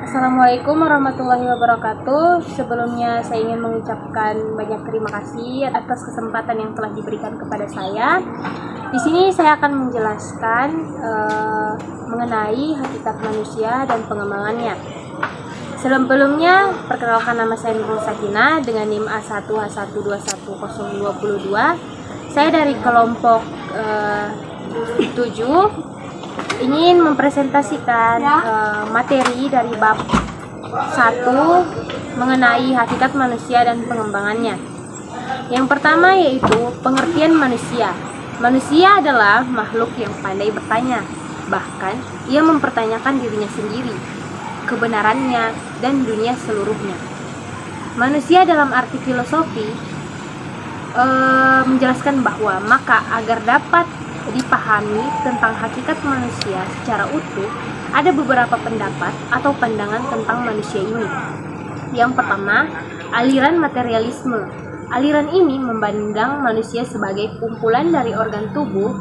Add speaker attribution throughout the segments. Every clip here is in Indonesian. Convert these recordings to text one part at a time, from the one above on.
Speaker 1: Assalamualaikum warahmatullahi wabarakatuh. Sebelumnya saya ingin mengucapkan banyak terima kasih atas kesempatan yang telah diberikan kepada saya. Di sini saya akan menjelaskan mengenai hakikat manusia dan pengembangannya. Sebelumnya, perkenalkan nama saya Nurul Sakinah dengan NIM A1H121022. Saya dari kelompok 7 ingin mempresentasikan materi dari bab 1 mengenai hakikat manusia dan pengembangannya. Yang pertama yaitu pengertian manusia. Manusia adalah makhluk yang pandai bertanya, bahkan ia mempertanyakan dirinya sendiri, kebenarannya, dan dunia seluruhnya. Manusia dalam arti filosofi menjelaskan bahwa maka agar dapat dipahami tentang hakikat manusia secara utuh, ada beberapa pendapat atau pandangan tentang manusia ini. Yang pertama, aliran materialisme. Aliran ini memandang manusia sebagai kumpulan dari organ tubuh,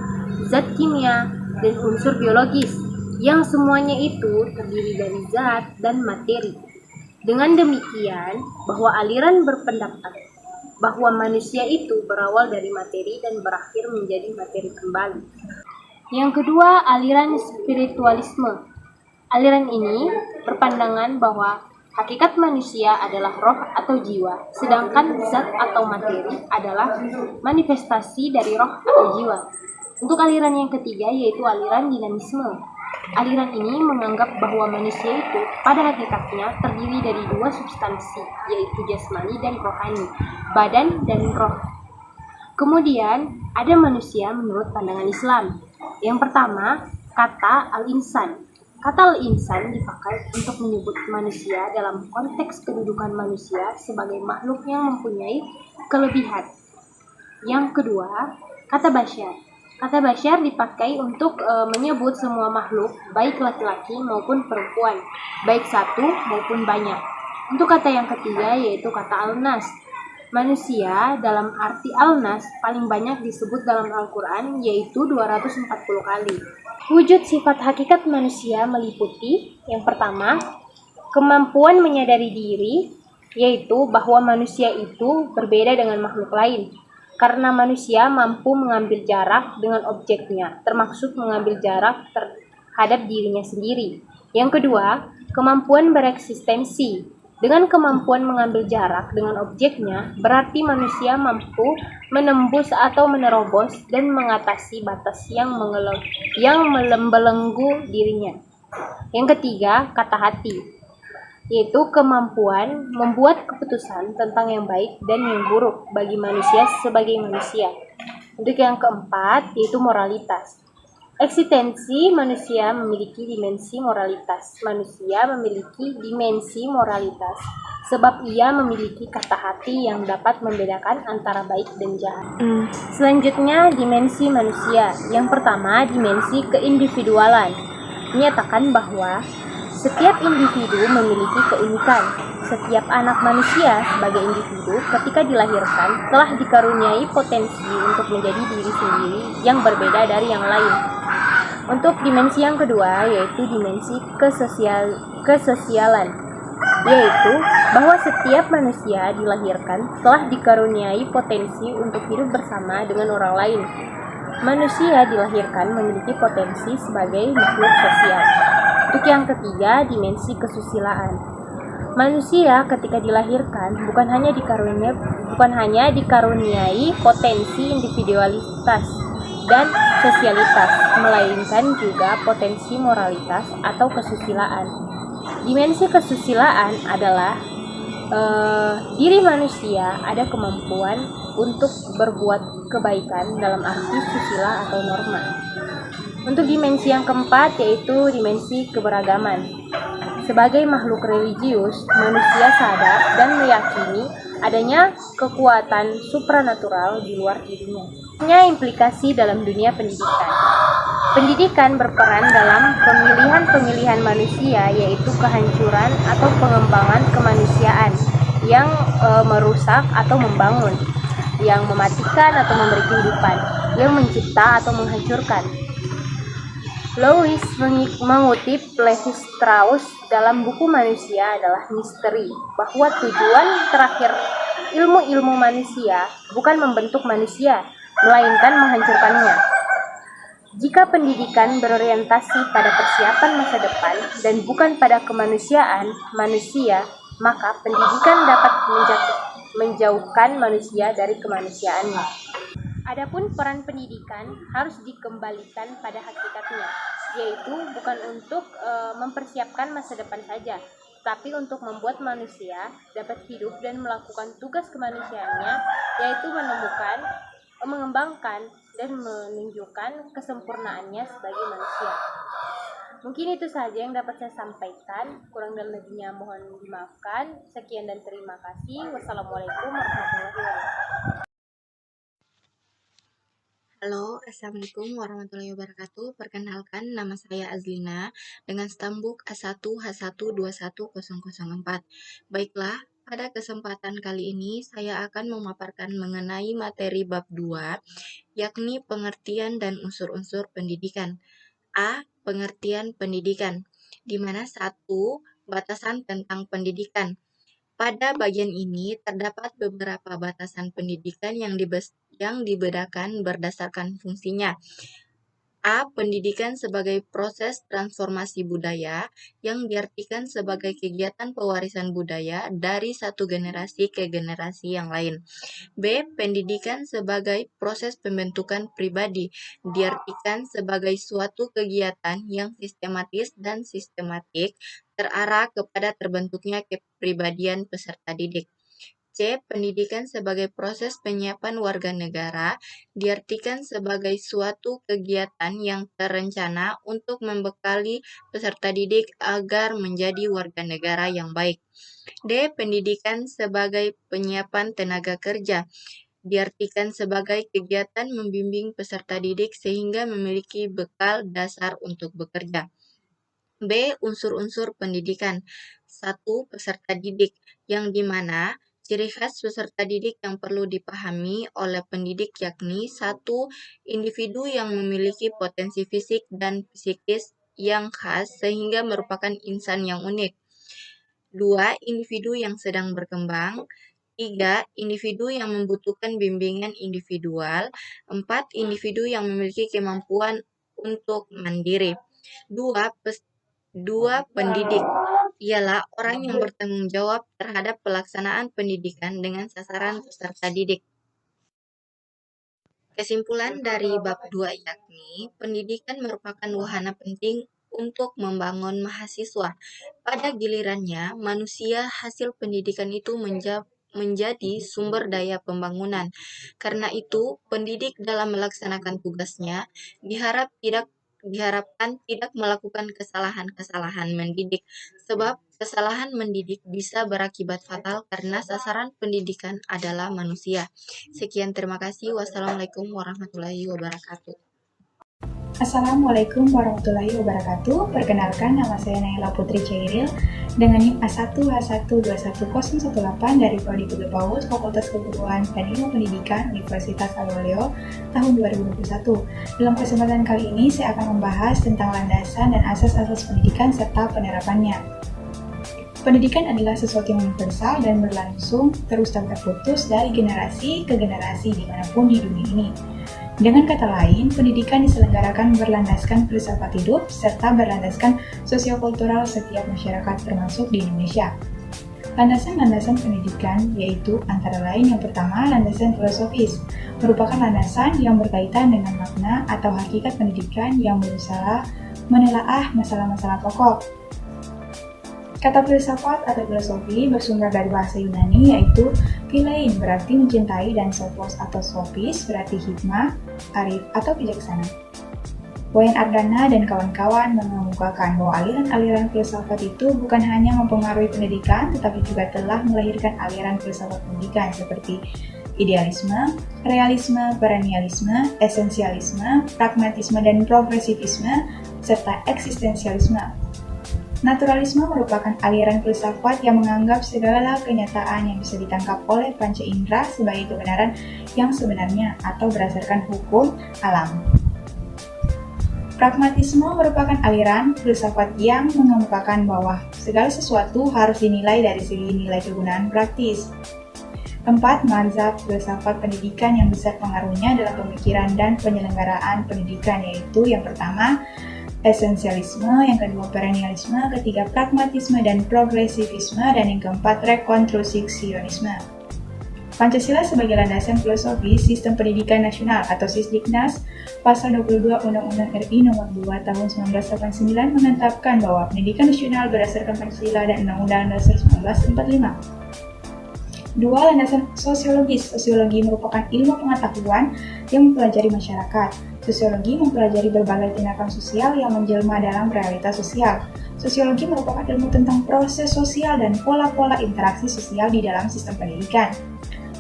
Speaker 1: zat kimia, dan unsur biologis, yang semuanya itu terdiri dari zat dan materi. Dengan demikian, bahwa aliran berpendapat bahwa manusia itu berawal dari materi dan berakhir menjadi materi kembali. Yang kedua, aliran spiritualisme. Aliran ini berpandangan bahwa hakikat manusia adalah roh atau jiwa, sedangkan zat atau materi adalah manifestasi dari roh atau jiwa. Untuk aliran yang ketiga yaitu aliran dinamisme. Aliran ini menganggap bahwa manusia itu pada hakikatnya terdiri dari dua substansi, yaitu jasmani dan rohani, badan dan roh. Kemudian ada manusia menurut pandangan Islam. Yang pertama, kata al-insan. Kata al-insan dipakai untuk menyebut manusia dalam konteks kedudukan manusia sebagai makhluk yang mempunyai kelebihan. Yang kedua, kata basyar. Kata basyar dipakai untuk menyebut semua makhluk, baik laki-laki maupun perempuan, baik satu maupun banyak. Untuk kata yang ketiga yaitu kata al-nas. Manusia dalam arti al-nas paling banyak disebut dalam Al-Quran yaitu 240 kali. Wujud sifat hakikat manusia meliputi yang pertama, kemampuan menyadari diri, yaitu bahwa manusia itu berbeda dengan makhluk lain. Karena manusia mampu mengambil jarak dengan objeknya, termasuk mengambil jarak terhadap dirinya sendiri. Yang kedua, kemampuan bereksistensi. Dengan kemampuan mengambil jarak dengan objeknya, berarti manusia mampu menembus atau menerobos dan mengatasi batas yang membelenggu dirinya. Yang ketiga, kata hati, yaitu kemampuan membuat keputusan tentang yang baik dan yang buruk bagi manusia sebagai manusia. Untuk yang keempat, yaitu moralitas. Eksistensi manusia memiliki dimensi moralitas. Manusia memiliki dimensi moralitas sebab ia memiliki kata hati yang dapat membedakan antara baik dan jahat. Selanjutnya, dimensi manusia. Yang pertama, dimensi keindividualan. Menyatakan bahwa setiap individu memiliki keunikan. Setiap anak manusia sebagai individu ketika dilahirkan telah dikaruniai potensi untuk menjadi diri sendiri yang berbeda dari yang lain. Untuk dimensi yang kedua yaitu dimensi kesosialan, yaitu bahwa setiap manusia dilahirkan telah dikaruniai potensi untuk hidup bersama dengan orang lain. Manusia dilahirkan memiliki potensi sebagai makhluk sosial. Untuk yang ketiga, dimensi kesusilaan. Manusia ketika dilahirkan bukan hanya dikaruniai potensi individualitas dan sosialitas, melainkan juga potensi moralitas atau kesusilaan. Dimensi kesusilaan adalah diri manusia ada kemampuan untuk berbuat kebaikan dalam arti susila atau norma. Untuk dimensi yang keempat yaitu dimensi keberagaman. Sebagai makhluk religius, manusia sadar dan meyakini adanya kekuatan supranatural di luar dirinya. Punya implikasi dalam dunia pendidikan. Pendidikan berperan dalam pemilihan manusia, yaitu kehancuran atau pengembangan kemanusiaan yang merusak atau membangun, yang mematikan atau memberi kehidupan, yang mencipta atau menghancurkan. Lewis mengutip Levi Strauss dalam buku Manusia adalah Misteri, bahwa tujuan terakhir ilmu-ilmu manusia bukan membentuk manusia, melainkan menghancurkannya. Jika pendidikan berorientasi pada persiapan masa depan dan bukan pada kemanusiaan manusia, maka pendidikan dapat menjauhkan manusia dari kemanusiaannya. Adapun peran pendidikan harus dikembalikan pada hakikatnya, yaitu bukan untuk mempersiapkan masa depan saja, tapi untuk membuat manusia dapat hidup dan melakukan tugas kemanusiaannya, yaitu menemukan, mengembangkan, dan menunjukkan kesempurnaannya sebagai manusia. Mungkin itu saja yang dapat saya sampaikan. Kurang dan lebihnya mohon dimaafkan. Sekian dan terima kasih. Wassalamualaikum warahmatullahi wabarakatuh.
Speaker 2: Halo, Assalamualaikum warahmatullahi wabarakatuh. Perkenalkan, nama saya Azlina dengan stambuk A1H1210004. Baiklah, pada kesempatan kali ini saya akan memaparkan mengenai materi bab 2, yakni pengertian dan unsur-unsur pendidikan. A. Pengertian pendidikan, di mana 1. Batasan tentang pendidikan. Pada bagian ini terdapat beberapa batasan pendidikan yang dibedakan berdasarkan fungsinya. A. Pendidikan sebagai proses transformasi budaya yang diartikan sebagai kegiatan pewarisan budaya dari satu generasi ke generasi yang lain. B. Pendidikan sebagai proses pembentukan pribadi diartikan sebagai suatu kegiatan yang sistematis dan sistematik terarah kepada terbentuknya kepribadian peserta didik. C. Pendidikan sebagai proses penyiapan warga negara diartikan sebagai suatu kegiatan yang terencana untuk membekali peserta didik agar menjadi warga negara yang baik. D. Pendidikan sebagai penyiapan tenaga kerja diartikan sebagai kegiatan membimbing peserta didik sehingga memiliki bekal dasar untuk bekerja. B. Unsur-unsur pendidikan. 1. Peserta didik, yang dimana ciri khas peserta didik yang perlu dipahami oleh pendidik yakni 1. Individu yang memiliki potensi fisik dan psikis yang khas sehingga merupakan insan yang unik. 2. Individu yang sedang berkembang. 3. Individu yang membutuhkan bimbingan individual. 4. Individu yang memiliki kemampuan untuk mandiri. 2. Pendidik ialah orang yang bertanggung jawab terhadap pelaksanaan pendidikan dengan sasaran peserta didik. Kesimpulan dari bab 2 yakni pendidikan merupakan wahana penting untuk membangun mahasiswa. Pada gilirannya, manusia hasil pendidikan itu menjadi sumber daya pembangunan. Karena itu, pendidik dalam melaksanakan tugasnya diharapkan tidak melakukan kesalahan-kesalahan mendidik, sebab kesalahan mendidik bisa berakibat fatal karena sasaran pendidikan adalah manusia. Sekian, terima kasih. Wassalamualaikum warahmatullahi wabarakatuh.
Speaker 3: Assalamualaikum warahmatullahi wabarakatuh. Perkenalkan, nama saya Naila Putri Cairil dengan NIM A1H1210018 dari Prodi Paus Fakultas Keguruan dan Ilmu Pendidikan Universitas Aluleo tahun 2021. Dalam kesempatan kali ini saya akan membahas tentang landasan dan asas-asas pendidikan serta penerapannya. Pendidikan adalah sesuatu yang universal dan berlangsung terus tanpa putus dari generasi ke generasi dimanapun di dunia ini. Dengan kata lain, pendidikan diselenggarakan berlandaskan filsafat hidup serta berlandaskan sosiokultural setiap masyarakat termasuk di Indonesia. Landasan-landasan pendidikan yaitu antara lain yang pertama landasan filosofis, merupakan landasan yang berkaitan dengan makna atau hakikat pendidikan yang berusaha menelaah masalah-masalah pokok. Kata filsafat atau filosofi bersumber dari bahasa Yunani yaitu philein berarti mencintai dan sophos atau sophis berarti hikmah, arif atau bijaksana. Wayan Ardana dan kawan-kawan mengemukakan bahwa aliran-aliran filsafat itu bukan hanya mempengaruhi pendidikan tetapi juga telah melahirkan aliran filsafat pendidikan seperti idealisme, realisme, perennialisme, esensialisme, pragmatisme dan progresivisme serta eksistensialisme. Naturalisme merupakan aliran filsafat yang menganggap segala kenyataan yang bisa ditangkap oleh panca indera sebagai kebenaran yang sebenarnya atau berdasarkan hukum alam. Pragmatisme merupakan aliran filsafat yang mengemukakan bahwa segala sesuatu harus dinilai dari segi nilai kegunaan praktis. 4. Mazhab filsafat pendidikan yang besar pengaruhnya dalam pemikiran dan penyelenggaraan pendidikan, yaitu yang pertama, esensialisme, yang kedua, perennialisme, ketiga, pragmatisme dan progresivisme, dan yang keempat, rekonstruksionisme. Pancasila sebagai landasan filosofi sistem pendidikan nasional atau Sisdiknas, pasal 22 Undang-Undang RI Nomor 2 Tahun 1989 menetapkan bahwa pendidikan nasional berdasarkan Pancasila dan Undang-Undang Dasar 1945. 2. Landasan sosiologis. Sosiologi merupakan ilmu pengetahuan yang mempelajari masyarakat. Sosiologi mempelajari berbagai tindakan sosial yang menjelma dalam realitas sosial. Sosiologi merupakan ilmu tentang proses sosial dan pola-pola interaksi sosial di dalam sistem pendidikan.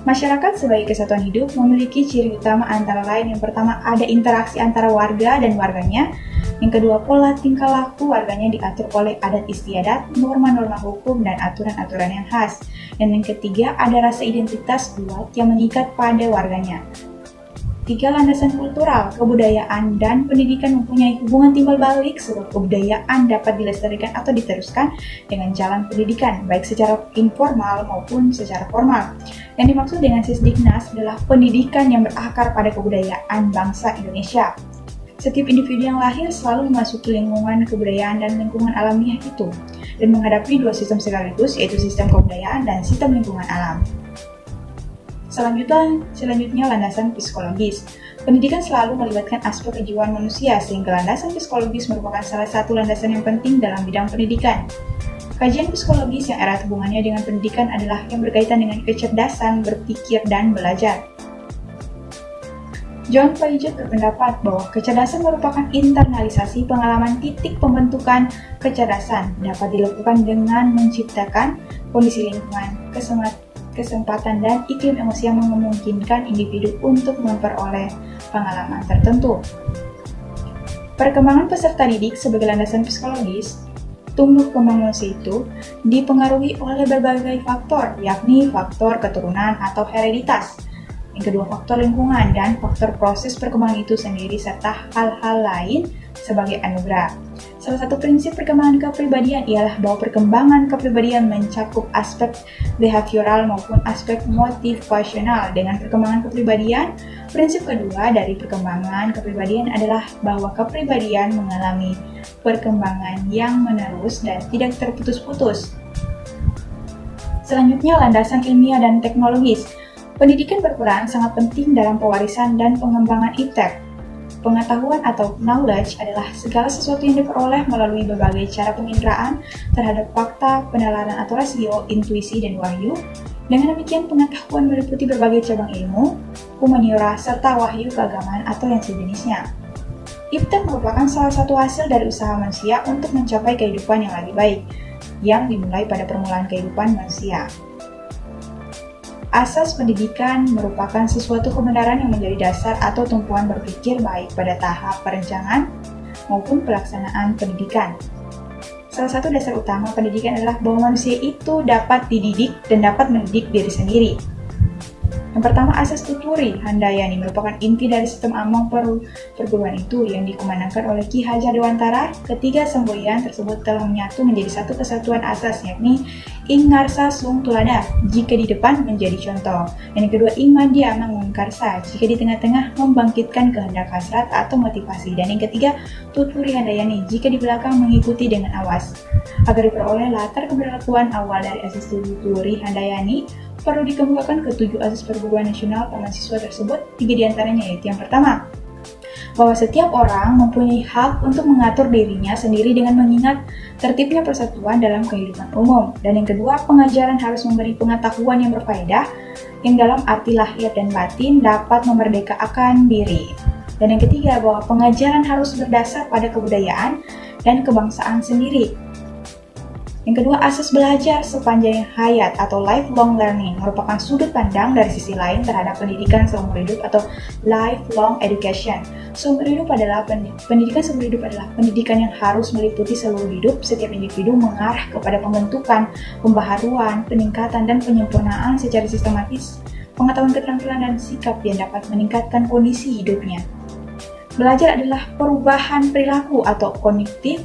Speaker 3: Masyarakat sebagai kesatuan hidup memiliki ciri utama antara lain yang pertama ada interaksi antara warga dan warganya, yang kedua pola tingkah laku warganya diatur oleh adat istiadat, norma-norma hukum, dan aturan-aturan yang khas, dan yang ketiga ada rasa identitas kuat yang mengikat pada warganya. 3. Landasan kultural, kebudayaan dan pendidikan mempunyai hubungan timbal balik sebab kebudayaan dapat dilestarikan atau diteruskan dengan jalan pendidikan, baik secara informal maupun secara formal. Yang dimaksud dengan Sisdiknas adalah pendidikan yang berakar pada kebudayaan bangsa Indonesia. Setiap individu yang lahir selalu memasuki lingkungan kebudayaan dan lingkungan alamiah itu, dan menghadapi dua sistem sekaligus, yaitu sistem kebudayaan dan sistem lingkungan alam. Selanjutnya landasan psikologis. Pendidikan selalu melibatkan aspek kejiwaan manusia, sehingga landasan psikologis merupakan salah satu landasan yang penting dalam bidang pendidikan. Kajian psikologis yang erat hubungannya dengan pendidikan adalah yang berkaitan dengan kecerdasan, berpikir, dan belajar. John Piaget berpendapat bahwa kecerdasan merupakan internalisasi pengalaman titik pembentukan kecerdasan dapat dilakukan dengan menciptakan kondisi lingkungan, kesempatan, dan iklim emosi yang memungkinkan individu untuk memperoleh pengalaman tertentu. Perkembangan peserta didik sebagai landasan psikologis, tumbuh kembang manusia itu dipengaruhi oleh berbagai faktor, yakni faktor keturunan atau hereditas, yang kedua faktor lingkungan, dan faktor proses perkembangan itu sendiri, serta hal-hal lain sebagai anugerah. Salah satu prinsip perkembangan kepribadian ialah bahwa perkembangan kepribadian mencakup aspek behavioral maupun aspek motivasional. Dengan perkembangan kepribadian, prinsip kedua dari perkembangan kepribadian adalah bahwa kepribadian mengalami perkembangan yang menerus dan tidak terputus-putus. Selanjutnya, landasan ilmiah dan teknologis. Pendidikan berperan sangat penting dalam pewarisan dan pengembangan iptek. Pengetahuan atau knowledge adalah segala sesuatu yang diperoleh melalui berbagai cara penginderaan terhadap fakta, penalaran atau rasio, intuisi, dan wahyu. Dengan demikian, pengetahuan meliputi berbagai cabang ilmu, humaniora, serta wahyu keagamaan atau yang sejenisnya. Iptek merupakan salah satu hasil dari usaha manusia untuk mencapai kehidupan yang lebih baik, yang dimulai pada permulaan kehidupan manusia. Asas pendidikan merupakan sesuatu kebenaran yang menjadi dasar atau tumpuan berpikir baik pada tahap perencanaan maupun pelaksanaan pendidikan. Salah satu dasar utama pendidikan adalah bahwa manusia itu dapat dididik dan dapat mendidik diri sendiri. Yang pertama, asas tuturi handayani merupakan inti dari sistem among perguruan itu yang dikumandangkan oleh Ki Hajar Dewantara. Ketiga semboyan tersebut telah menyatu menjadi satu kesatuan asas, yakni ing ngarsa sung tulada, jika di depan menjadi contoh, dan yang kedua ing madya mangun karsa, jika di tengah-tengah membangkitkan kehendak hasrat atau motivasi, dan yang ketiga tuturi handayani, jika di belakang mengikuti dengan awas. Agar diperoleh latar keberlakuan awal dari asas tuturi handayani, perlu dikemukakan ketujuh asas perguruan nasional pada siswa tersebut. 3 diantaranya yaitu yang pertama, bahwa setiap orang mempunyai hak untuk mengatur dirinya sendiri dengan mengingat tertibnya persatuan dalam kehidupan umum. Dan yang kedua, pengajaran harus memberi pengetahuan yang berfaedah, yang dalam arti lahir dan batin dapat memerdekakan diri. Dan yang ketiga, bahwa pengajaran harus berdasar pada kebudayaan dan kebangsaan sendiri. Yang kedua, asas belajar sepanjang hayat atau lifelong learning merupakan sudut pandang dari sisi lain terhadap pendidikan seumur hidup atau lifelong education. Seumur hidup adalah pendidikan seumur hidup adalah pendidikan yang harus meliputi seluruh hidup setiap individu, mengarah kepada pembentukan, pembaharuan, peningkatan, dan penyempurnaan secara sistematis pengetahuan, keterampilan, dan sikap yang dapat meningkatkan kondisi hidupnya. Belajar adalah perubahan perilaku atau kognitif,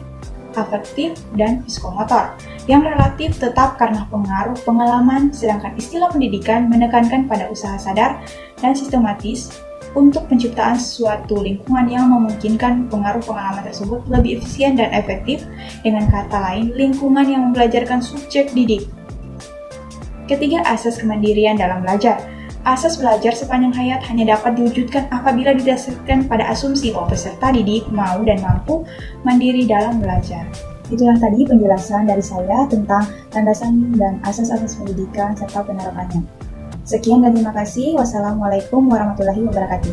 Speaker 3: afektif, dan psikomotor yang relatif tetap karena pengaruh pengalaman, sedangkan istilah pendidikan menekankan pada usaha sadar dan sistematis untuk penciptaan suatu lingkungan yang memungkinkan pengaruh pengalaman tersebut lebih efisien dan efektif. Dengan kata lain, lingkungan yang membelajarkan subjek didik. Ketiga, asas kemandirian dalam belajar. Asas belajar sepanjang hayat hanya dapat diwujudkan apabila didasarkan pada asumsi bahwa peserta didik mau dan mampu mandiri dalam belajar. Itulah tadi penjelasan dari saya tentang landasan dan asas-asas pendidikan serta penerapannya. Sekian dan terima kasih. Wassalamualaikum warahmatullahi wabarakatuh.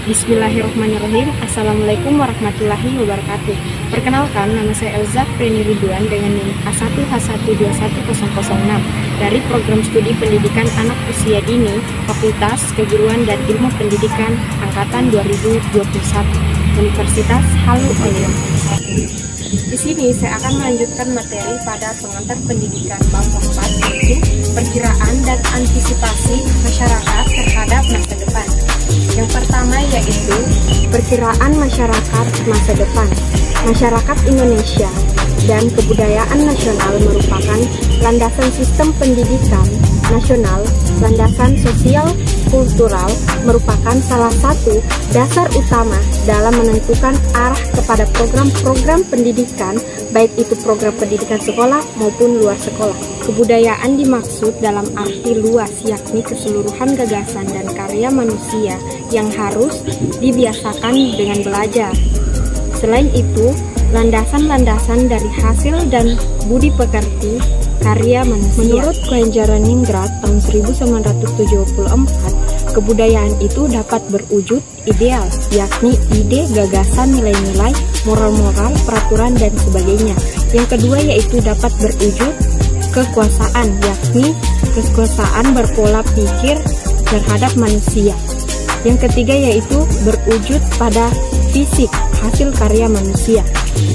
Speaker 1: Bismillahirrahmanirrahim. Assalamualaikum warahmatullahi wabarakatuh. Perkenalkan, nama saya Elza Freni Ridwan dengan NIM A1H1211006 dari Program Studi Pendidikan Anak Usia Dini, Fakultas Keguruan dan Ilmu Pendidikan Angkatan 2021, Universitas Halu Oleo. Di sini saya akan melanjutkan materi pada pengantar pendidikan bab 4, yaitu perkiraan dan antisipasi masyarakat terhadap masa depan. Yang pertama yaitu perkiraan masyarakat masa depan. Masyarakat Indonesia dan kebudayaan nasional merupakan landasan sistem pendidikan nasional. Landasan sosial kultural merupakan salah satu dasar utama dalam menentukan arah kepada program-program pendidikan, baik itu program pendidikan sekolah maupun luar sekolah. Kebudayaan dimaksud dalam arti luas, yakni keseluruhan gagasan dan karya manusia yang harus dibiasakan dengan belajar. Selain itu, landasan-landasan dari hasil dan budi pekerti karya manusia. Menurut Kelenjaraningrat tahun 1974, kebudayaan itu dapat berwujud ideal, yakni ide, gagasan, nilai-nilai, moral-moral, peraturan, dan sebagainya. Yang kedua yaitu dapat berwujud kekuasaan, yakni kekuasaan berpola pikir terhadap manusia. Yang ketiga yaitu berwujud pada fisik, hasil karya manusia.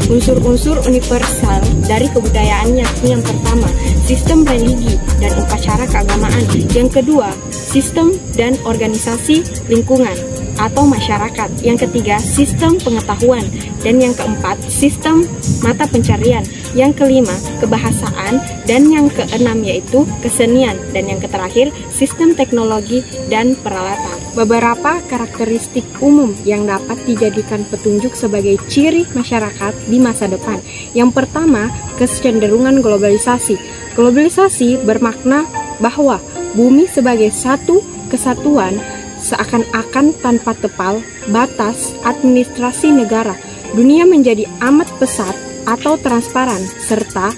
Speaker 1: Unsur-unsur universal dari kebudayaan yakni yang pertama, sistem religi dan upacara keagamaan. Yang kedua, sistem dan organisasi lingkungan atau masyarakat. Yang ketiga, sistem pengetahuan. Dan yang keempat, sistem mata pencarian. Yang kelima, kebahasaan. Dan yang keenam yaitu kesenian. Dan yang terakhir, sistem teknologi dan peralatan. Beberapa karakteristik umum yang dapat dijadikan petunjuk sebagai ciri masyarakat di masa depan. Yang pertama, kecenderungan globalisasi. Globalisasi bermakna bahwa bumi sebagai satu kesatuan seakan-akan tanpa tepal batas administrasi negara. Dunia menjadi amat pesat atau transparan serta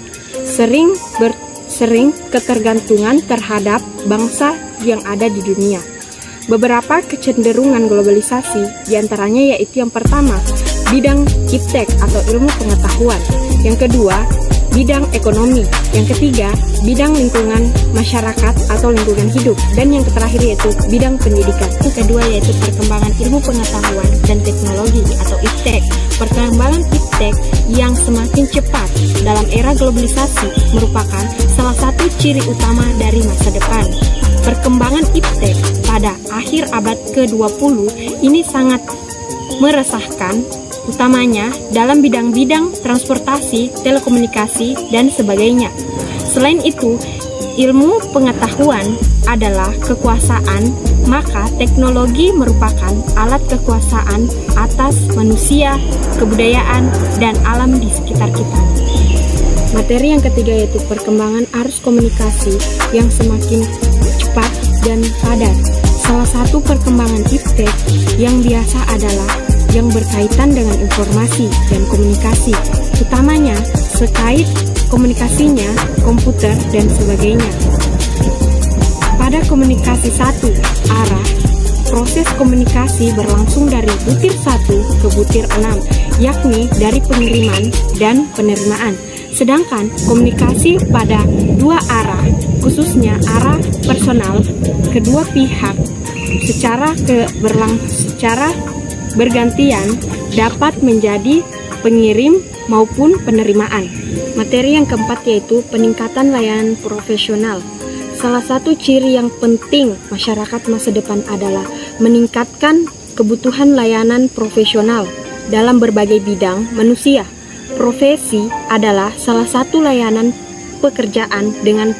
Speaker 1: sering ketergantungan terhadap bangsa yang ada di dunia. Beberapa kecenderungan globalisasi diantaranya yaitu yang pertama, bidang iptek atau ilmu pengetahuan. Yang kedua, bidang ekonomi. Yang ketiga, bidang lingkungan masyarakat atau lingkungan hidup. Dan yang terakhir yaitu bidang pendidikan. Yang kedua yaitu perkembangan ilmu pengetahuan dan teknologi atau iptek. Perkembangan iptek yang semakin cepat dalam era globalisasi merupakan salah satu ciri utama dari masa depan. Perkembangan iptek pada akhir abad ke-20 ini sangat meresahkan, utamanya dalam bidang-bidang transportasi, telekomunikasi, dan sebagainya. Selain itu, ilmu pengetahuan adalah kekuasaan, maka teknologi merupakan alat kekuasaan atas manusia, kebudayaan, dan alam di sekitar kita. Materi yang ketiga yaitu perkembangan arus komunikasi yang semakin cepat dan padat. Salah satu perkembangan iptek yang biasa adalah yang berkaitan dengan informasi dan komunikasi, utamanya sekait komunikasinya, komputer, dan sebagainya. Pada komunikasi satu arah, proses komunikasi berlangsung dari butir 1 ke butir 6, yakni dari pengiriman dan penerimaan. Sedangkan komunikasi pada dua arah, khususnya arah personal, kedua pihak secara bergantian dapat menjadi pengirim maupun penerimaan. Materi yang keempat yaitu peningkatan layanan profesional.
Speaker 4: Salah satu ciri yang penting masyarakat masa depan adalah meningkatkan kebutuhan layanan profesional dalam berbagai bidang manusia. Profesi adalah salah satu layanan pekerjaan dengan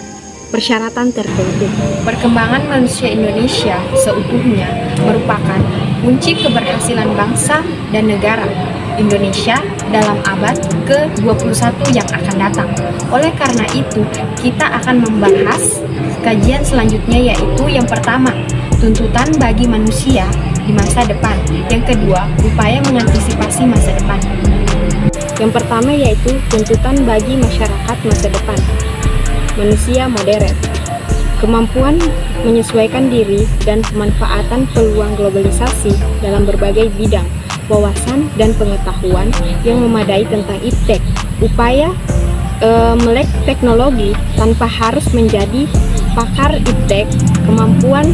Speaker 4: persyaratan tertentu.
Speaker 1: Perkembangan manusia Indonesia seutuhnya merupakan kunci keberhasilan bangsa dan negara Indonesia dalam abad ke-21 yang akan datang. Oleh karena itu, kita akan membahas kajian selanjutnya, yaitu yang pertama, tuntutan bagi manusia di masa depan. Yang kedua, upaya mengantisipasi masa depan.
Speaker 4: Yang pertama yaitu tuntutan bagi masyarakat masa depan. Manusia modern. Kemampuan menyesuaikan diri dan pemanfaatan peluang globalisasi dalam berbagai bidang, wawasan dan pengetahuan yang memadai tentang iptek. Upaya melek teknologi tanpa harus menjadi pakar iptek, kemampuan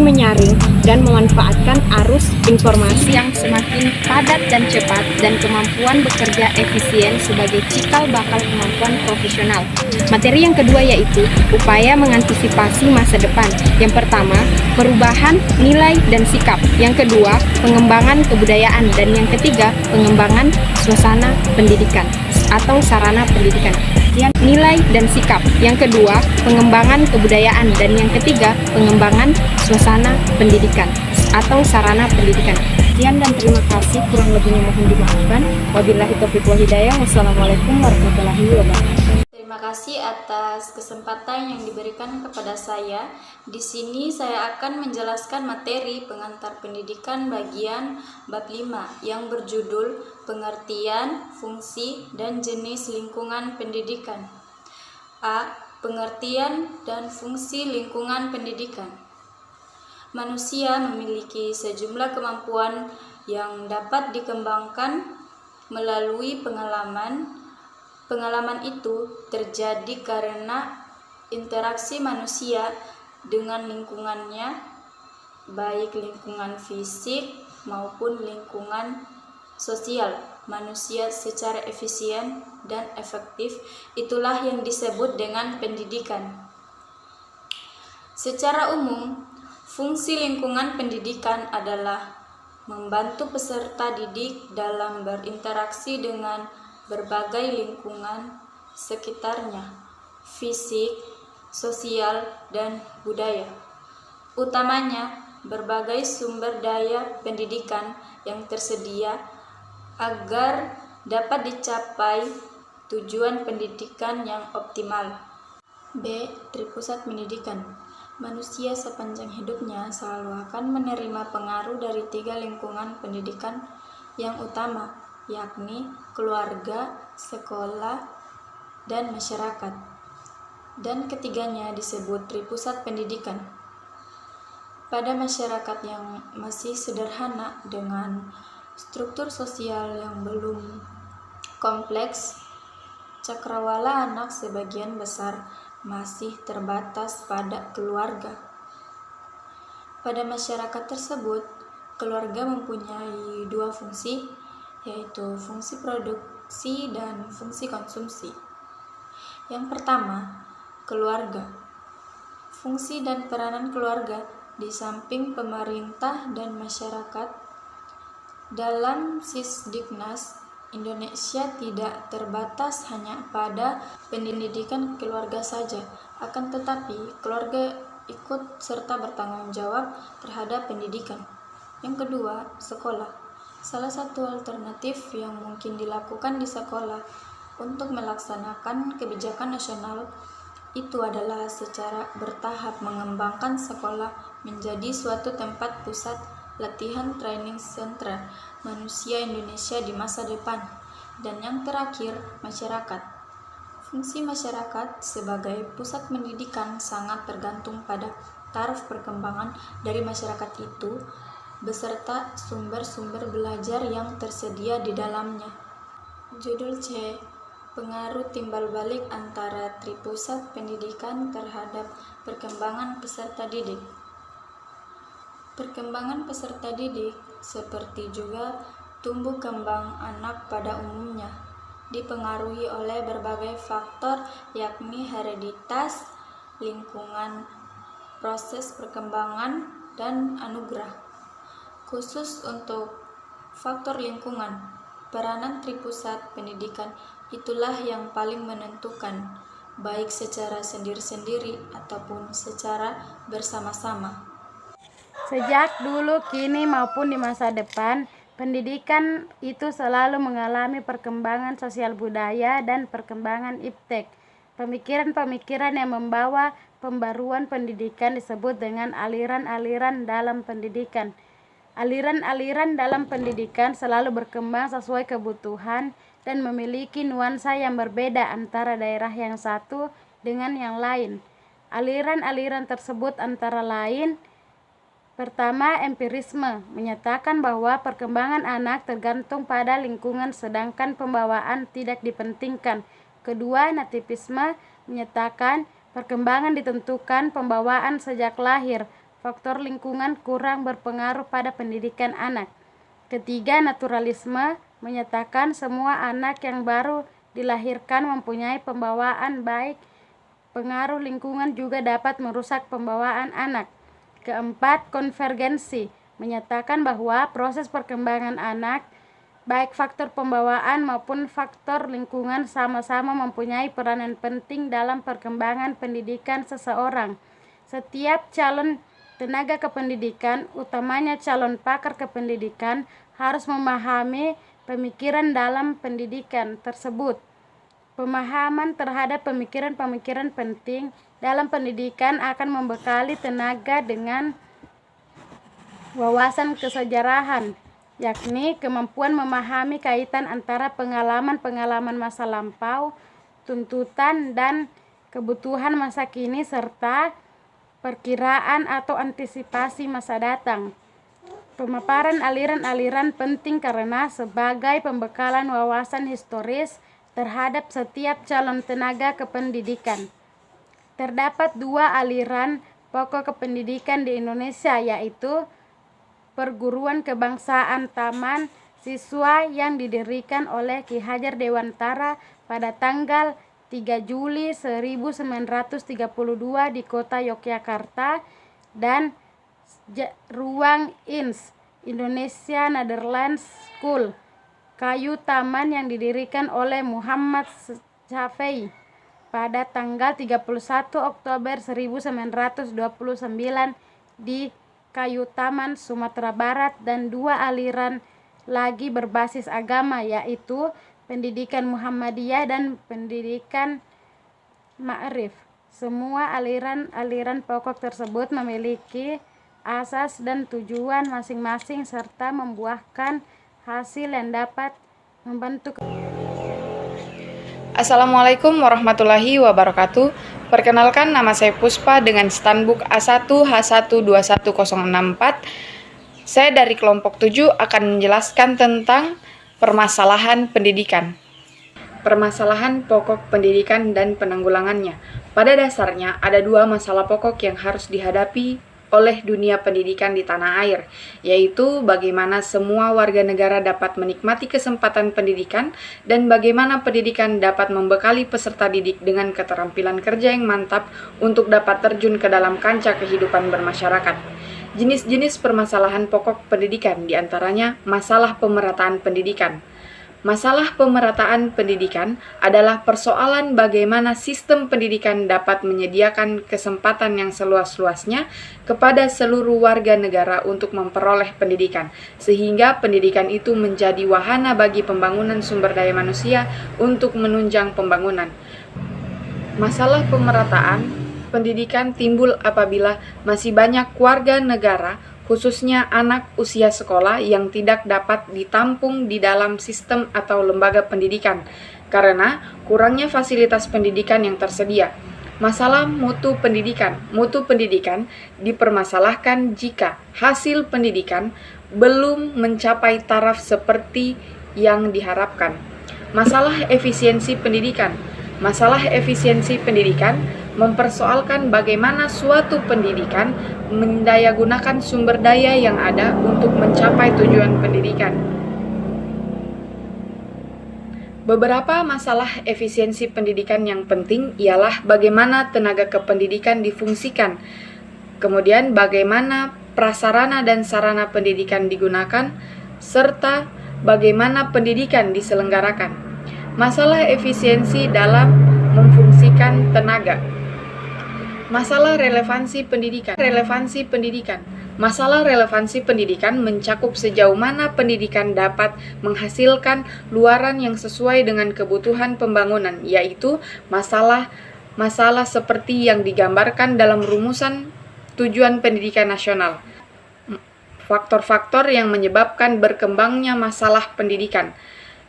Speaker 4: menyaring dan memanfaatkan arus informasi
Speaker 1: yang semakin padat dan cepat, dan kemampuan bekerja efisien sebagai cikal bakal kemampuan profesional. Materi yang kedua yaitu upaya mengantisipasi masa depan. Yang pertama, perubahan nilai dan sikap. Yang kedua, pengembangan kebudayaan. Dan yang ketiga, pengembangan suasana pendidikan atau sarana pendidikan. Nilai dan sikap. Yang kedua, pengembangan kebudayaan. Dan yang ketiga, pengembangan suasana pendidikan atau sarana pendidikan.
Speaker 4: Sekian dan terima kasih, kurang lebihnya mohon dimaafkan. Wabillahi taufiq wal hidayah. Wassalamualaikum warahmatullahi wabarakatuh.
Speaker 5: Terima kasih atas kesempatan yang diberikan kepada saya. Di sini saya akan menjelaskan materi pengantar pendidikan bagian bab 5 yang berjudul pengertian, fungsi, dan jenis lingkungan pendidikan. A. Pengertian dan fungsi lingkungan pendidikan. Manusia memiliki sejumlah kemampuan yang dapat dikembangkan melalui pengalaman. Pengalaman itu terjadi karena interaksi manusia dengan lingkungannya, baik lingkungan fisik maupun lingkungan sosial. Manusia secara efisien dan efektif, itulah yang disebut dengan pendidikan. Secara umum, fungsi lingkungan pendidikan adalah membantu peserta didik dalam berinteraksi dengan berbagai lingkungan sekitarnya, fisik, sosial, dan budaya. Utamanya, berbagai sumber daya pendidikan yang tersedia agar dapat dicapai tujuan pendidikan yang optimal. B. Tripusat pendidikan. Manusia sepanjang hidupnya selalu akan menerima pengaruh dari 3 lingkungan pendidikan yang utama, yakni keluarga, sekolah, dan masyarakat. Dan ketiganya disebut tripusat pendidikan. Pada masyarakat yang masih sederhana dengan struktur sosial yang belum kompleks, cakrawala anak sebagian besar masih terbatas pada keluarga. Pada masyarakat tersebut, keluarga mempunyai 2 fungsi, yaitu fungsi produksi dan fungsi konsumsi. Yang pertama, keluarga. Fungsi dan peranan keluarga di samping pemerintah dan masyarakat. Dalam Sisdiknas, Indonesia tidak terbatas hanya pada pendidikan keluarga saja, akan tetapi keluarga ikut serta bertanggung jawab terhadap pendidikan. Yang kedua, sekolah. Salah satu alternatif yang mungkin dilakukan di sekolah untuk melaksanakan kebijakan nasional itu adalah secara bertahap mengembangkan sekolah menjadi suatu tempat pusat latihan training center manusia Indonesia di masa depan. Dan yang terakhir, masyarakat. Fungsi masyarakat sebagai pusat pendidikan sangat tergantung pada taraf perkembangan dari masyarakat itu beserta sumber-sumber belajar yang tersedia di dalamnya. Judul C. Pengaruh timbal balik antara tripusat pendidikan terhadap perkembangan peserta didik. Perkembangan peserta didik, seperti juga tumbuh kembang anak pada umumnya, dipengaruhi oleh berbagai faktor yakni hereditas, lingkungan, proses perkembangan, dan anugerah. Khusus untuk faktor lingkungan, peranan tripusat pendidikan itulah yang paling menentukan, baik secara sendiri-sendiri ataupun secara bersama-sama.
Speaker 6: Sejak dulu, kini, maupun di masa depan, pendidikan itu selalu mengalami perkembangan sosial budaya dan perkembangan iptek. Pemikiran-pemikiran yang membawa pembaruan pendidikan disebut dengan aliran-aliran dalam pendidikan. Aliran-aliran dalam pendidikan selalu berkembang sesuai kebutuhan dan memiliki nuansa yang berbeda antara daerah yang satu dengan yang lain. Aliran-aliran tersebut antara lain: pertama, empirisme menyatakan bahwa perkembangan anak tergantung pada lingkungan sedangkan pembawaan tidak dipentingkan. Kedua, nativisme menyatakan perkembangan ditentukan pembawaan sejak lahir. Faktor lingkungan kurang berpengaruh pada pendidikan anak. Ketiga, naturalisme menyatakan semua anak yang baru dilahirkan mempunyai pembawaan baik. Pengaruh lingkungan juga dapat merusak pembawaan anak. Keempat, konvergensi menyatakan bahwa proses perkembangan anak, baik faktor pembawaan maupun faktor lingkungan, sama-sama mempunyai peranan penting dalam perkembangan pendidikan seseorang. Setiap calon tenaga kependidikan, utamanya calon pakar kependidikan, harus memahami pemikiran dalam pendidikan tersebut. Pemahaman terhadap pemikiran-pemikiran penting dalam pendidikan akan membekali tenaga dengan wawasan kesejarahan, yakni kemampuan memahami kaitan antara pengalaman-pengalaman masa lampau, tuntutan dan kebutuhan masa kini, serta perkiraan atau antisipasi masa datang. Pemaparan aliran-aliran penting karena sebagai pembekalan wawasan historis terhadap setiap calon tenaga kependidikan. Terdapat dua aliran pokok kependidikan di Indonesia, yaitu perguruan kebangsaan taman siswa yang didirikan oleh Ki Hajar Dewantara pada tanggal 3 Juli 1932 di kota Yogyakarta, dan Ruang INS Indonesia Netherlands School Kayu Taman yang didirikan oleh Muhammad Syafei pada tanggal 31 Oktober 1929 di Kayu Taman, Sumatera Barat, dan dua aliran lagi berbasis agama, yaitu pendidikan Muhammadiyah dan pendidikan Ma'rif. Semua aliran-aliran pokok tersebut memiliki asas dan tujuan masing-masing serta membuahkan hasil yang dapat membentuk.
Speaker 7: Assalamualaikum warahmatullahi wabarakatuh. Perkenalkan, nama saya Puspa dengan Standbook A1H1211064. Saya dari kelompok 7 akan menjelaskan tentang permasalahan pendidikan. Permasalahan pokok pendidikan dan penanggulangannya. Pada dasarnya ada dua masalah pokok yang harus dihadapi oleh dunia pendidikan di tanah air, yaitu bagaimana semua warga negara dapat menikmati kesempatan pendidikan dan bagaimana pendidikan dapat membekali peserta didik dengan keterampilan kerja yang mantap untuk dapat terjun ke dalam kancah kehidupan bermasyarakat. Jenis-jenis permasalahan pokok pendidikan diantaranya masalah pemerataan pendidikan. Masalah pemerataan pendidikan adalah persoalan bagaimana sistem pendidikan dapat menyediakan kesempatan yang seluas-luasnya kepada seluruh warga negara untuk memperoleh pendidikan, sehingga pendidikan itu menjadi wahana bagi pembangunan sumber daya manusia untuk menunjang pembangunan. Masalah pemerataan pendidikan timbul apabila masih banyak warga negara, khususnya anak usia sekolah, yang tidak dapat ditampung di dalam sistem atau lembaga pendidikan karena kurangnya fasilitas pendidikan yang tersedia. Masalah mutu pendidikan. Mutu pendidikan dipermasalahkan jika hasil pendidikan belum mencapai taraf seperti yang diharapkan. Masalah efisiensi pendidikan. Masalah efisiensi pendidikan mempersoalkan bagaimana suatu pendidikan mendayagunakan sumber daya yang ada untuk mencapai tujuan pendidikan. Beberapa masalah efisiensi pendidikan yang penting ialah bagaimana tenaga kependidikan difungsikan, kemudian bagaimana prasarana dan sarana pendidikan digunakan, serta bagaimana pendidikan diselenggarakan. Masalah efisiensi dalam memfungsikan tenaga. Masalah relevansi pendidikan. Masalah relevansi pendidikan mencakup sejauh mana pendidikan dapat menghasilkan luaran yang sesuai dengan kebutuhan pembangunan, yaitu masalah seperti yang digambarkan dalam rumusan tujuan pendidikan nasional. Faktor-faktor yang menyebabkan berkembangnya masalah pendidikan.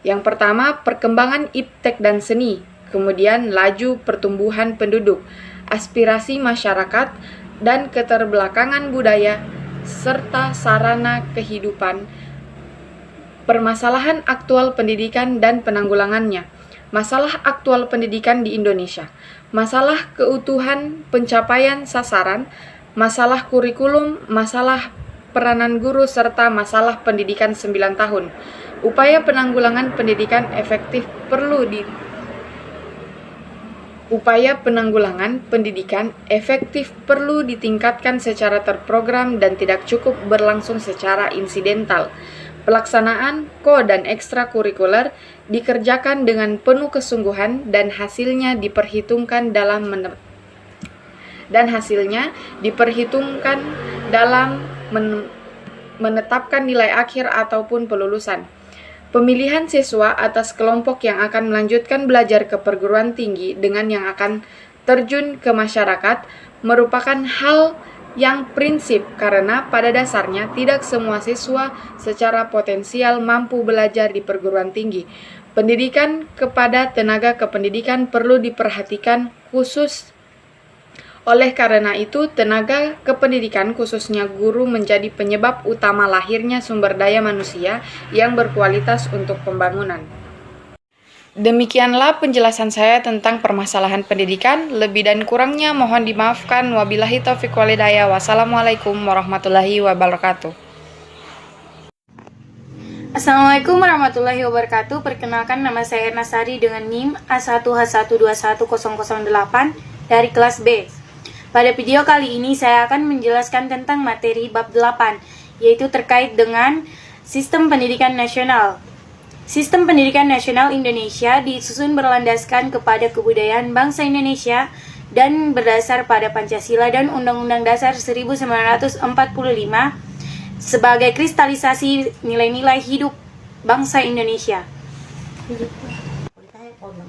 Speaker 7: Yang pertama, perkembangan iptek dan seni, kemudian laju pertumbuhan penduduk, aspirasi masyarakat, dan keterbelakangan budaya, serta sarana kehidupan. Permasalahan aktual pendidikan dan penanggulangannya. Masalah aktual pendidikan di Indonesia. Masalah keutuhan pencapaian sasaran, masalah kurikulum, masalah peranan guru, serta masalah pendidikan 9 tahun. Upaya penanggulangan pendidikan efektif perlu ditingkatkan secara terprogram dan tidak cukup berlangsung secara insidental. Pelaksanaan dan ekstrakurikuler dikerjakan dengan penuh kesungguhan dan hasilnya diperhitungkan dalam menetapkan nilai akhir ataupun pelulusan. Pemilihan siswa atas kelompok yang akan melanjutkan belajar ke perguruan tinggi dengan yang akan terjun ke masyarakat merupakan hal yang prinsip karena pada dasarnya tidak semua siswa secara potensial mampu belajar di perguruan tinggi. Pendidikan kepada tenaga kependidikan perlu diperhatikan khusus. Oleh karena itu, tenaga kependidikan khususnya guru menjadi penyebab utama lahirnya sumber daya manusia yang berkualitas untuk pembangunan. Demikianlah penjelasan saya tentang permasalahan pendidikan. Lebih dan kurangnya mohon dimaafkan. Wabillahi taufiq wal hidayah. Wassalamualaikum warahmatullahi wabarakatuh.
Speaker 6: Assalamualaikum warahmatullahi wabarakatuh. Perkenalkan, nama saya Nasari dengan NIM A1H1211008 dari kelas B. Pada video kali ini saya akan menjelaskan tentang materi bab 8, yaitu terkait dengan Sistem Pendidikan Nasional. Sistem Pendidikan Nasional Indonesia disusun berlandaskan kepada kebudayaan bangsa Indonesia dan berdasar pada Pancasila dan Undang-Undang Dasar 1945 sebagai kristalisasi nilai-nilai hidup bangsa Indonesia.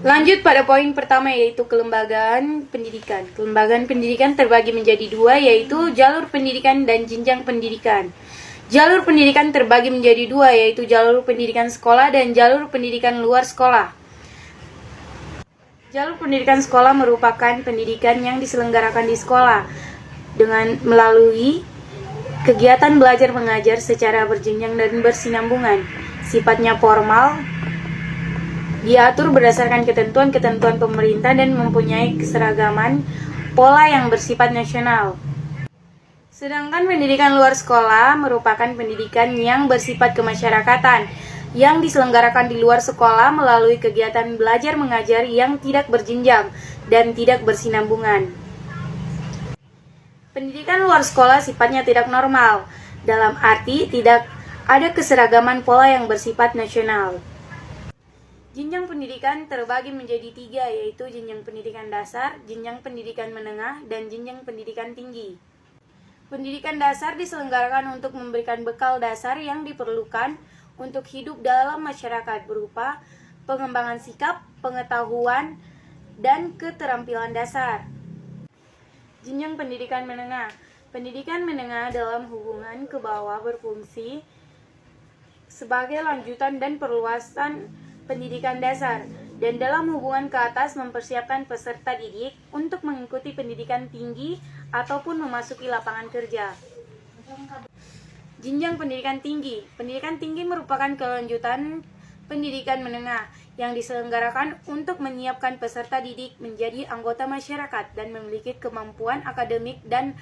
Speaker 6: Lanjut pada poin pertama, yaitu kelembagaan pendidikan. Kelembagaan pendidikan terbagi menjadi dua, yaitu jalur pendidikan dan jenjang pendidikan. Jalur pendidikan terbagi menjadi dua, yaitu jalur pendidikan sekolah dan jalur pendidikan luar sekolah. Jalur pendidikan sekolah merupakan pendidikan yang diselenggarakan di sekolah dengan melalui kegiatan belajar mengajar secara berjenjang dan bersinambungan. Sifatnya formal, diatur berdasarkan ketentuan-ketentuan pemerintah dan mempunyai keseragaman pola yang bersifat nasional. Sedangkan pendidikan luar sekolah merupakan pendidikan yang bersifat kemasyarakatan yang diselenggarakan di luar sekolah melalui kegiatan belajar mengajar yang tidak berjenjang dan tidak bersinambungan. Pendidikan luar sekolah sifatnya tidak normal, dalam arti tidak ada keseragaman pola yang bersifat nasional. Jenjang pendidikan terbagi menjadi tiga, yaitu jenjang pendidikan dasar, jenjang pendidikan menengah, dan jenjang pendidikan tinggi. Pendidikan dasar diselenggarakan untuk memberikan bekal dasar yang diperlukan untuk hidup dalam masyarakat berupa pengembangan sikap, pengetahuan, dan keterampilan dasar. Jenjang pendidikan menengah. Pendidikan menengah dalam hubungan ke bawah berfungsi sebagai lanjutan dan perluasan pendidikan dasar, dan dalam hubungan ke atas mempersiapkan peserta didik untuk mengikuti pendidikan tinggi ataupun memasuki lapangan kerja. Jenjang pendidikan tinggi. Pendidikan tinggi merupakan kelanjutan pendidikan menengah yang diselenggarakan untuk menyiapkan peserta didik menjadi anggota masyarakat dan memiliki kemampuan akademik dan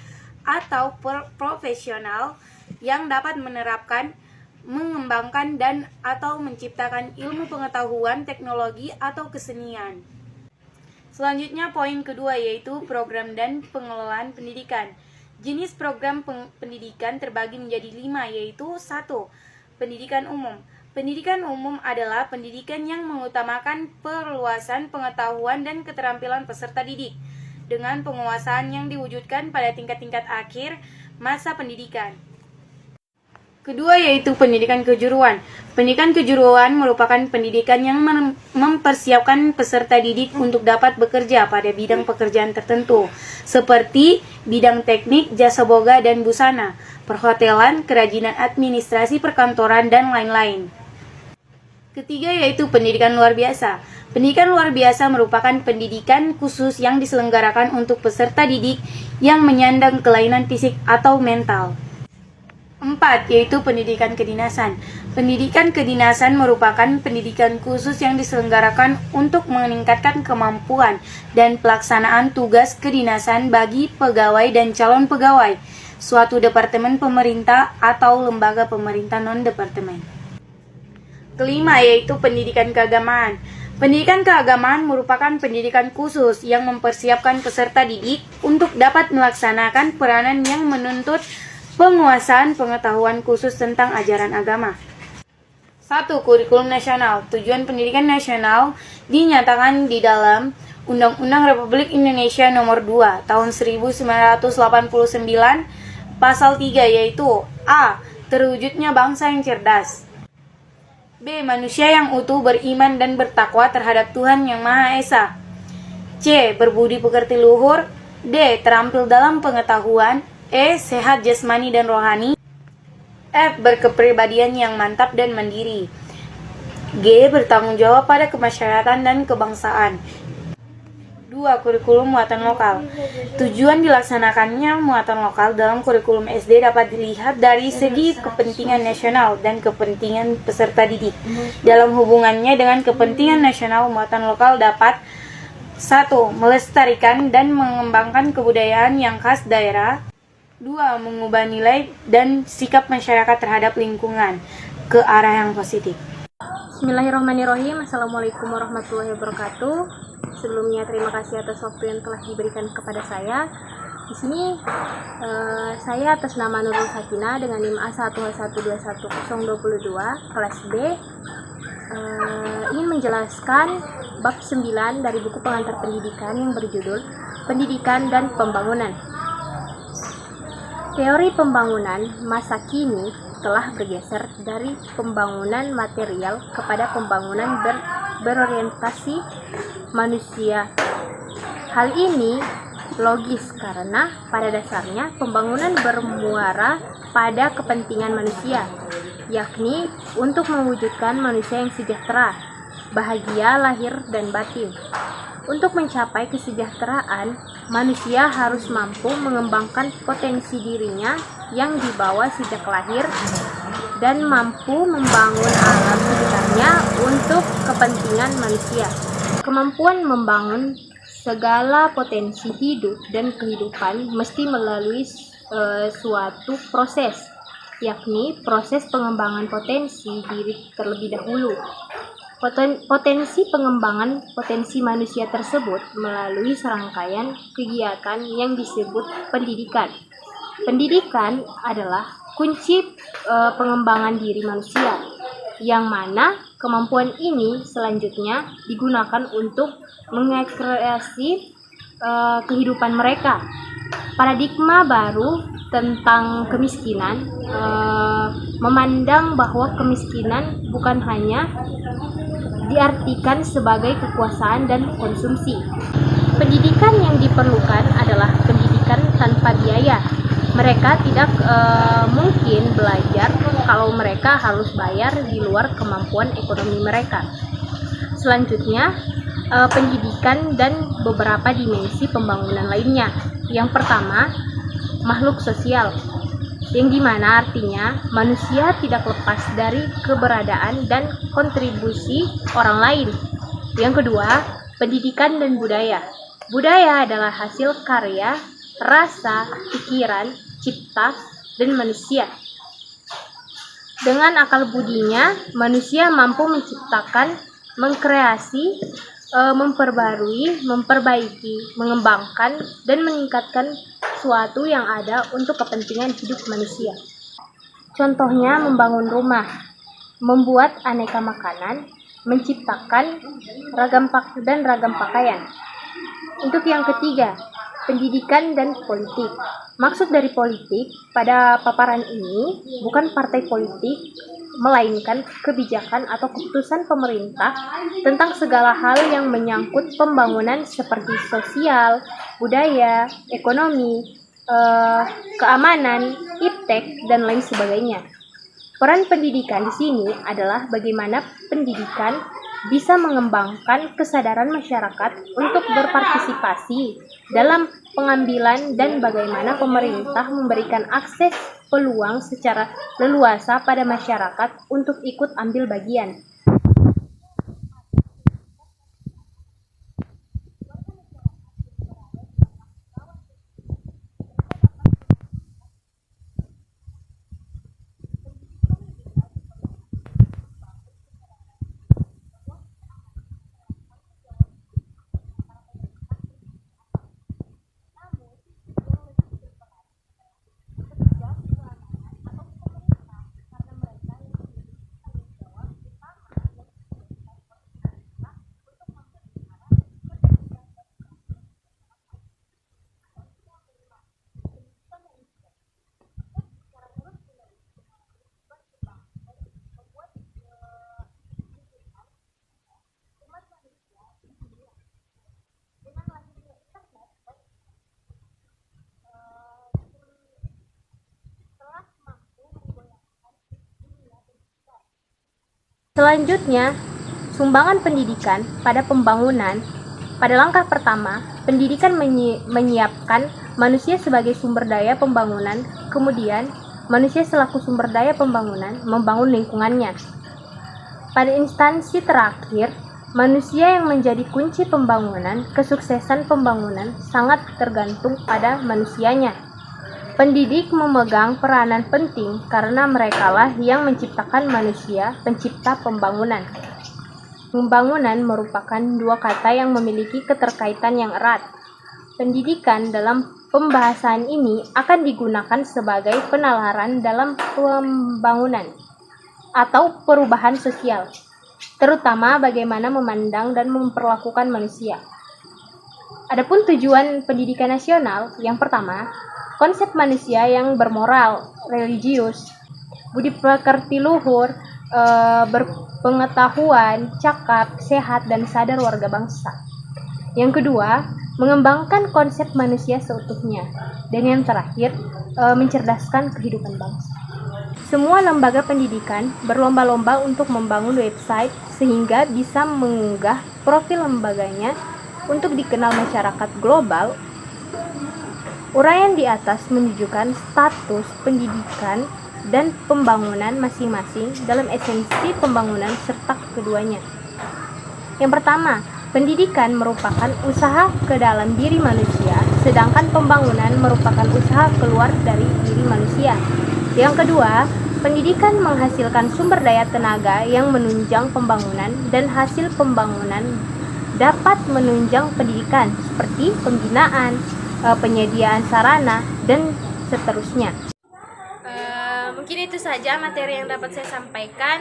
Speaker 6: atau profesional yang dapat menerapkan mengembangkan dan atau menciptakan ilmu pengetahuan, teknologi, atau kesenian. Selanjutnya poin kedua yaitu program dan pengelolaan pendidikan. Jenis program pendidikan terbagi menjadi 5 yaitu 1. Pendidikan umum. Pendidikan umum adalah pendidikan yang mengutamakan perluasan pengetahuan dan keterampilan peserta didik dengan penguasaan yang diwujudkan pada tingkat-tingkat akhir masa pendidikan. Kedua yaitu pendidikan kejuruan. Pendidikan kejuruan merupakan pendidikan yang mempersiapkan peserta didik untuk dapat bekerja pada bidang pekerjaan tertentu, seperti bidang teknik, jasa boga dan busana, perhotelan, kerajinan administrasi perkantoran, dan lain-lain. Ketiga yaitu pendidikan luar biasa. Pendidikan luar biasa merupakan pendidikan khusus yang diselenggarakan untuk peserta didik yang menyandang kelainan fisik atau mental. 4. Yaitu pendidikan kedinasan. Pendidikan kedinasan merupakan pendidikan khusus yang diselenggarakan untuk meningkatkan kemampuan dan pelaksanaan tugas kedinasan bagi pegawai dan calon pegawai suatu departemen pemerintah atau lembaga pemerintah non-departemen. Kelima yaitu pendidikan keagamaan. Pendidikan keagamaan merupakan pendidikan khusus yang mempersiapkan peserta didik untuk dapat melaksanakan peranan yang menuntut penguasaan pengetahuan khusus tentang ajaran agama. 1. Kurikulum nasional. Tujuan pendidikan nasional dinyatakan di dalam Undang-Undang Republik Indonesia Nomor 2 Tahun 1989 Pasal 3 yaitu A. Terwujudnya bangsa yang cerdas. B. Manusia yang utuh, beriman dan bertakwa terhadap Tuhan Yang Maha Esa. C. Berbudi pekerti luhur. D. Terampil dalam pengetahuan. E. Sehat jasmani dan rohani. F. Berkepribadian yang mantap dan mandiri. G. Bertanggung jawab pada kemasyarakatan dan kebangsaan. 2. Kurikulum muatan lokal. Tujuan dilaksanakannya muatan lokal dalam kurikulum SD dapat dilihat dari segi kepentingan nasional dan kepentingan peserta didik. Dalam hubungannya dengan kepentingan nasional, muatan lokal dapat 1. Melestarikan dan mengembangkan kebudayaan yang khas daerah. 2. Mengubah nilai dan sikap masyarakat terhadap lingkungan ke arah yang positif.
Speaker 1: Bismillahirrahmanirrahim. Assalamualaikum warahmatullahi wabarakatuh. Sebelumnya terima kasih atas waktu yang telah diberikan kepada saya. Di sini saya atas nama Nurul Sakina dengan NIM A1H1211022 kelas B ingin menjelaskan bab 9 dari buku pengantar pendidikan yang berjudul Pendidikan dan Pembangunan. Teori pembangunan masa kini telah bergeser dari pembangunan material kepada pembangunan berorientasi manusia. Hal ini logis karena pada dasarnya pembangunan bermuara pada kepentingan manusia, yakni untuk mewujudkan manusia yang sejahtera, bahagia lahir dan batin. Untuk mencapai kesejahteraan, manusia harus mampu mengembangkan potensi dirinya yang dibawa sejak lahir dan mampu membangun alam sekitarnya untuk kepentingan manusia. Kemampuan membangun segala potensi hidup dan kehidupan mesti melalui suatu proses, yakni proses pengembangan potensi diri terlebih dahulu. Potensi pengembangan potensi manusia tersebut melalui serangkaian kegiatan yang disebut pendidikan. Pendidikan adalah kunci pengembangan diri manusia, yang mana kemampuan ini selanjutnya digunakan untuk mengekreasi kehidupan mereka. Paradigma baru tentang kemiskinan memandang bahwa kemiskinan bukan hanya diartikan sebagai kekuasaan dan konsumsi. Pendidikan yang diperlukan adalah pendidikan tanpa biaya. Mereka tidak mungkin belajar kalau mereka harus bayar di luar kemampuan ekonomi mereka. Selanjutnya, pendidikan dan beberapa dimensi pembangunan lainnya. Yang pertama, makhluk sosial, yang dimana artinya manusia tidak lepas dari keberadaan dan kontribusi orang lain. Yang kedua, pendidikan dan budaya. Budaya adalah hasil karya, rasa, pikiran, cipta, dan manusia. Dengan akal budinya, manusia mampu menciptakan, mengkreasi, memperbarui, memperbaiki, mengembangkan, dan meningkatkan sesuatu yang ada untuk kepentingan hidup manusia. Contohnya membangun rumah, membuat aneka makanan, menciptakan ragam pakaian. Untuk yang ketiga, pendidikan dan politik. Maksud dari politik pada paparan ini bukan partai politik, melainkan kebijakan atau keputusan pemerintah tentang segala hal yang menyangkut pembangunan seperti sosial, budaya, ekonomi, keamanan, iptek, dan lain sebagainya. Peran pendidikan di sini adalah bagaimana pendidikan bisa mengembangkan kesadaran masyarakat untuk berpartisipasi dalam pengambilan dan bagaimana pemerintah memberikan akses peluang secara leluasa pada masyarakat untuk ikut ambil bagian. Selanjutnya, sumbangan pendidikan pada pembangunan. Pada langkah pertama, pendidikan menyiapkan manusia sebagai sumber daya pembangunan, kemudian manusia selaku sumber daya pembangunan membangun lingkungannya. Pada instansi terakhir, manusia yang menjadi kunci pembangunan, kesuksesan pembangunan sangat tergantung pada manusianya. Pendidik memegang peranan penting karena merekalah yang menciptakan manusia, pencipta pembangunan. Pembangunan merupakan dua kata yang memiliki keterkaitan yang erat. Pendidikan dalam pembahasan ini akan digunakan sebagai penalaran dalam pembangunan atau perubahan sosial, terutama bagaimana memandang dan memperlakukan manusia. Adapun tujuan pendidikan nasional, yang pertama, konsep manusia yang bermoral, religius, budi pekerti luhur, berpengetahuan, cakap, sehat, dan sadar warga bangsa. Yang kedua, mengembangkan konsep manusia seutuhnya. Dan yang terakhir, mencerdaskan kehidupan bangsa. Semua lembaga pendidikan berlomba-lomba untuk membangun website sehingga bisa mengunggah profil lembaganya untuk dikenal masyarakat global. Uraian di atas menunjukkan status pendidikan dan pembangunan masing-masing dalam esensi pembangunan serta keduanya. Yang pertama, pendidikan merupakan usaha ke dalam diri manusia, sedangkan pembangunan merupakan usaha keluar dari diri manusia. Yang kedua, pendidikan menghasilkan sumber daya tenaga yang menunjang pembangunan, dan hasil pembangunan dapat menunjang pendidikan seperti pembinaan, penyediaan sarana, dan seterusnya. Mungkin itu saja materi yang dapat saya sampaikan.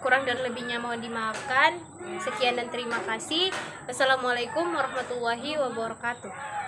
Speaker 1: Kurang dan lebihnya mohon dimaafkan. Sekian dan terima kasih. Wassalamualaikum warahmatullahi wabarakatuh.